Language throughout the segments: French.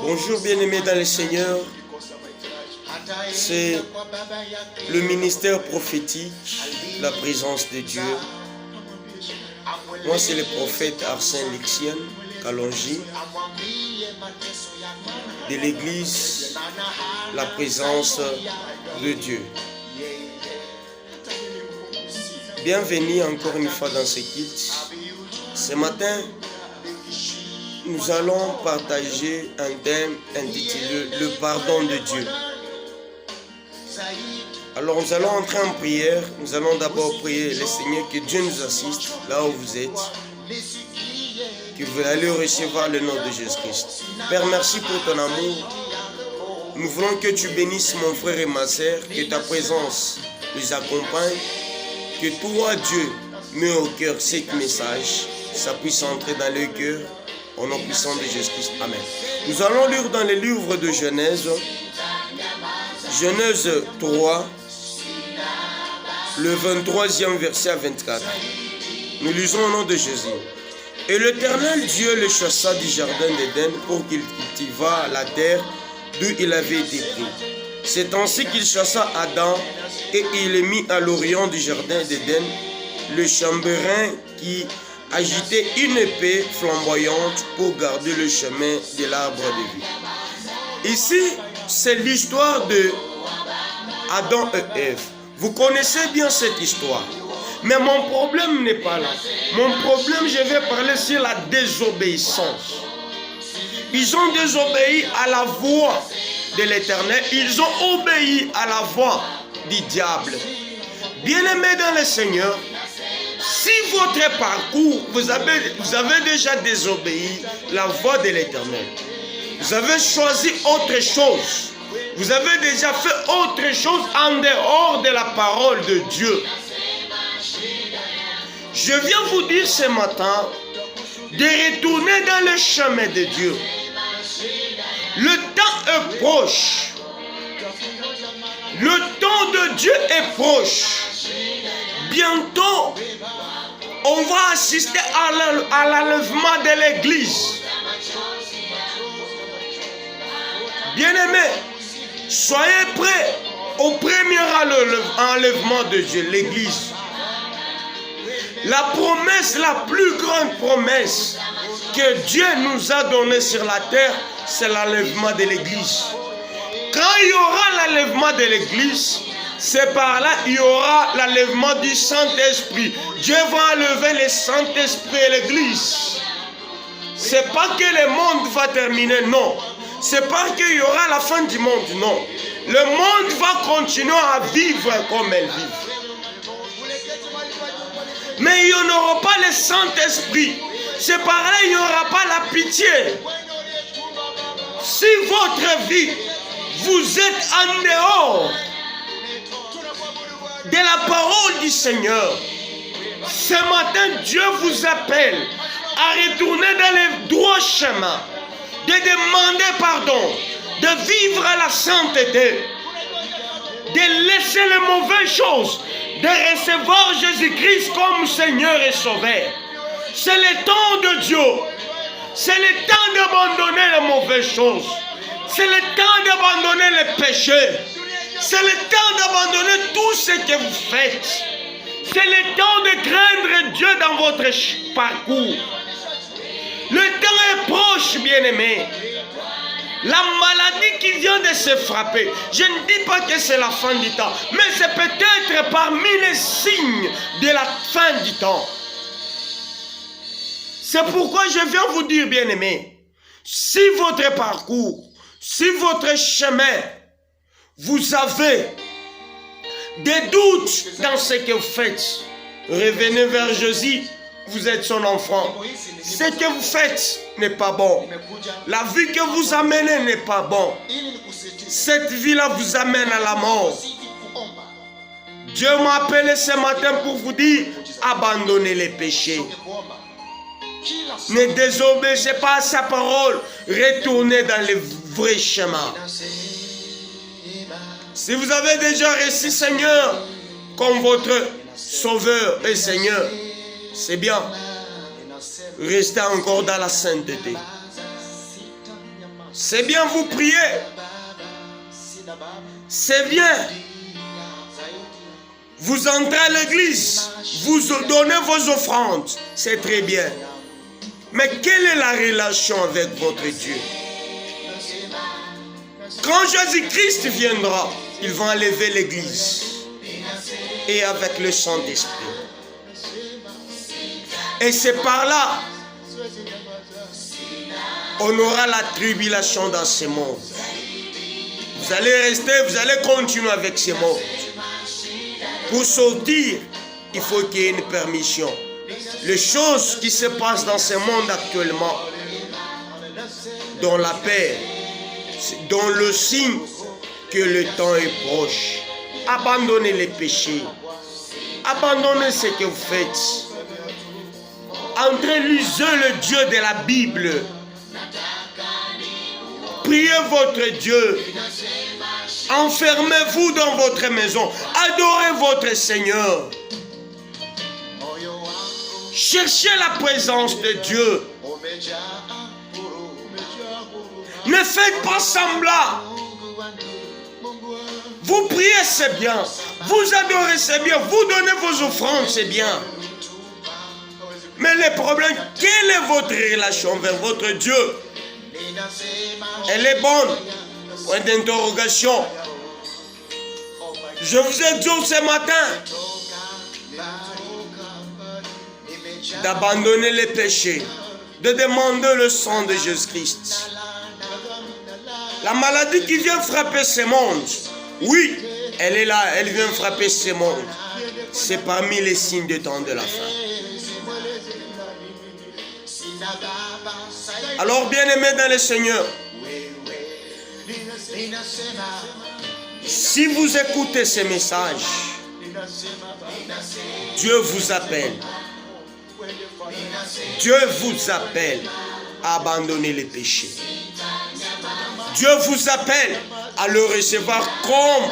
Bonjour bien-aimés dans le Seigneur, c'est le ministère prophétique, la présence de Dieu. Moi c'est le prophète Arsène Lixien Kalonji de l'église, la présence de Dieu. Bienvenue encore une fois dans ce culte. Ce matin, nous allons partager un thème intitulé « Le pardon de Dieu ». Alors nous allons entrer en prière. Nous allons d'abord prier le Seigneur que Dieu nous assiste là où vous êtes, que vous allez recevoir le nom de Jésus-Christ. Père, merci pour ton amour. Nous voulons que tu bénisses mon frère et ma sœur, que ta présence les accompagne, que toi, Dieu, mets au cœur ce message, ça puisse entrer dans le cœur, au nom puissant de Jésus-Christ. Amen. Nous allons lire dans le livre de Genèse, Genèse 3, le 23e verset à 24. Nous lisons au nom de Jésus. Et l'Éternel Dieu le chassa du jardin d'Éden pour qu'il cultivât la terre d'où il avait été pris. C'est ainsi qu'il chassa Adam et il le mit à l'orient du jardin d'Éden, le chambérin qui agitait une épée flamboyante pour garder le chemin de l'arbre de vie. Ici, c'est l'histoire de Adam et Ève. Vous connaissez bien cette histoire. Mais mon problème n'est pas là. Mon problème, je vais parler sur la désobéissance. Ils ont désobéi à la voix de l'Éternel. Ils ont obéi à la voix du diable. Bien-aimés dans le Seigneur, si votre parcours, vous avez déjà désobéi la voix de l'Éternel, vous avez choisi autre chose, vous avez déjà fait autre chose en dehors de la parole de Dieu, je viens vous dire ce matin de retourner dans le chemin de Dieu. Le temps est proche. Le temps de Dieu est proche. Bientôt, on va assister à l'enlèvement de l'Église. Bien-aimés, soyez prêts au premier enlèvement de Dieu, l'Église. La promesse, la plus grande promesse que Dieu nous a donnée sur la terre, c'est l'enlèvement de l'Église. Quand il y aura l'enlèvement de l'Église, c'est par là il y aura l'enlèvement du Saint-Esprit. Dieu va enlever le Saint-Esprit et l'Église. C'est pas que le monde va terminer, non. C'est pas qu'il y aura la fin du monde, non. Le monde va continuer à vivre comme elle vit. Mais il n'y aura pas le Saint-Esprit. C'est par là il n'y aura pas la pitié. Si votre vie, vous êtes en dehors de la parole du Seigneur, ce matin Dieu vous appelle à retourner dans le droit chemin, de demander pardon, de vivre à la sainteté, de laisser les mauvaises choses, de recevoir Jésus-Christ comme Seigneur et Sauveur. C'est le temps de Dieu. C'est le temps d'abandonner les mauvaises choses. C'est le temps d'abandonner les péchés. C'est le temps d'abandonner tout ce que vous faites. C'est le temps de craindre Dieu dans votre parcours. Le temps est proche, bien-aimés. La maladie qui vient de se frapper, je ne dis pas que c'est la fin du temps, mais c'est peut-être parmi les signes de la fin du temps. C'est pourquoi je viens vous dire, bien-aimés, si votre parcours, si votre chemin, vous avez des doutes dans ce que vous faites, revenez vers Jésus. Vous êtes son enfant. Ce que vous faites n'est pas bon. La vie que vous amenez n'est pas bon. Cette vie-là vous amène à la mort. Dieu m'a appelé ce matin pour vous dire, abandonnez les péchés. Ne désobéissez pas à sa parole. Retournez dans le vrai chemin. Si vous avez déjà reçu Seigneur comme votre Sauveur et Seigneur, c'est bien. Restez encore dans la sainteté. C'est bien, vous priez. C'est bien. Vous entrez à l'église, vous donnez vos offrandes. C'est très bien. Mais quelle est la relation avec votre Dieu? Quand Jésus-Christ viendra, il va enlever l'église. Et avec le Saint-Esprit. Et c'est par là on aura la tribulation dans ce monde. Vous allez rester, vous allez continuer avec ce monde. Pour sortir, il faut qu'il y ait une permission. Les choses qui se passent dans ce monde actuellement, dans la paix, dans le signe que le temps est proche. Abandonnez les péchés. Abandonnez ce que vous faites. Entrez, lisez le Dieu de la Bible. Priez votre Dieu. Enfermez-vous dans votre maison. Adorez votre Seigneur. Cherchez la présence de Dieu. Ne faites pas semblant. Vous priez, c'est bien. Vous adorez, c'est bien. Vous donnez vos offrandes, c'est bien. Mais le problème, quelle est votre relation vers votre Dieu? Elle est bonne. Point d'interrogation. Je vous ai dit ce matin d'abandonner les péchés, de demander le sang de Jésus-Christ. La maladie qui vient frapper ce monde, oui, elle est là, elle vient frapper ce monde. C'est parmi les signes de temps de la fin. Alors, bien-aimés dans le Seigneur, si vous écoutez ces messages, Dieu vous appelle. Dieu vous appelle à abandonner les péchés. Dieu vous appelle à le recevoir comme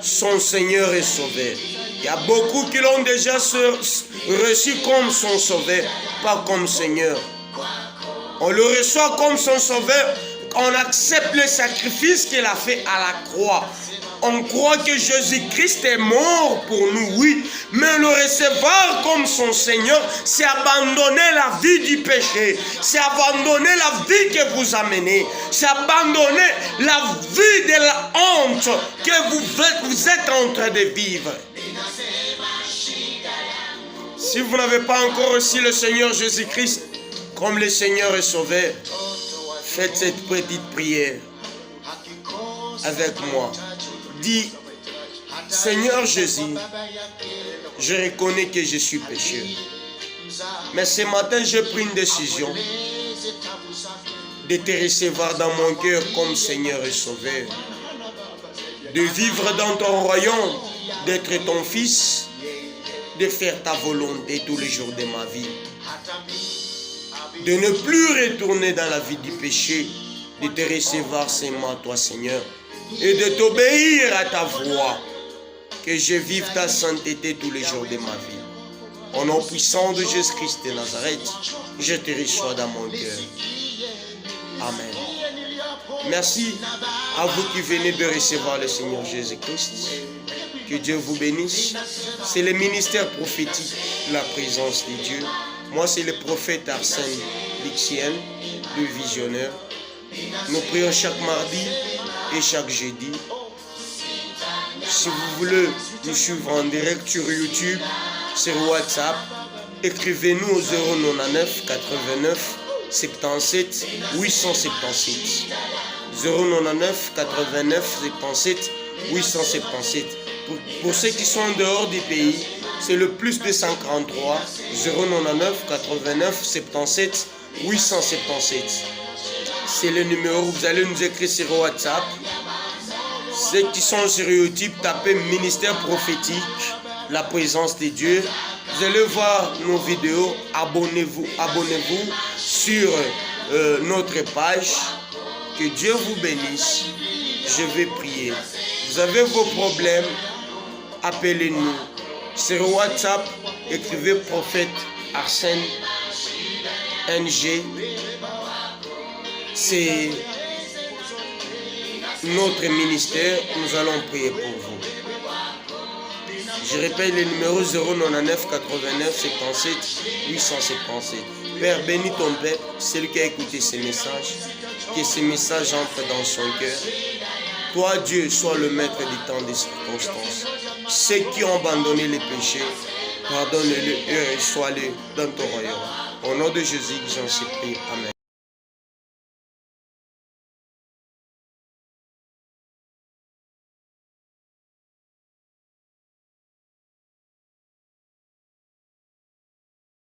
son Seigneur et Sauveur. Il y a beaucoup qui l'ont déjà reçu comme son Sauveur, pas comme Seigneur. On le reçoit comme son Sauveur, on accepte le sacrifice qu'il a fait à la croix. On croit que Jésus-Christ est mort pour nous, oui, mais le recevoir comme son Seigneur, c'est abandonner la vie du péché, c'est abandonner la vie que vous amenez, c'est abandonner la vie de la honte que vous êtes en train de vivre. Si vous n'avez pas encore reçu le Seigneur Jésus-Christ comme le Seigneur et Sauveur, faites cette petite prière avec moi. Dis, Seigneur Jésus, je reconnais que je suis pécheur. Mais ce matin, j'ai pris une décision de te recevoir dans mon cœur comme Seigneur et Sauveur. De vivre dans ton royaume, d'être ton fils, de faire ta volonté tous les jours de ma vie. De ne plus retourner dans la vie du péché, de te recevoir seulement toi, Seigneur, et de t'obéir à ta voix, que je vive ta sainteté tous les jours de ma vie. Au nom puissant de Jésus-Christ de Nazareth, je te reçois dans mon cœur. Amen. Merci à vous qui venez de recevoir le Seigneur Jésus-Christ. Que Dieu vous bénisse. C'est le ministère prophétique, la présence de Dieu. Moi, c'est le prophète Arsène Lixien, le visionnaire. Nous prions chaque mardi et chaque jeudi. Si vous voulez nous suivre en direct sur YouTube, sur WhatsApp, écrivez-nous au 099 89 77 877. 099 89 77 877. Pour ceux qui sont en dehors du pays, c'est le plus 243 099 89 77 877. C'est le numéro, vous allez nous écrire sur WhatsApp. Ceux qui sont sur YouTube, tapez ministère prophétique, la présence de Dieu. Vous allez voir nos vidéos, abonnez-vous sur notre page. Que Dieu vous bénisse. Je vais prier. Vous avez vos problèmes, appelez-nous. Sur WhatsApp, écrivez prophète Arsène NG c'est notre ministère. Nous allons prier pour vous. Je répète le numéro 099 89 77 877. Père, bénis ton Père, celui qui a écouté ces messages, que ces messages entrent dans son cœur. Toi, Dieu, sois le maître du temps des circonstances. Ceux qui ont abandonné les péchés, pardonne-le et reçois-les dans ton royaume. Au nom de Jésus, j'en supplie. Amen.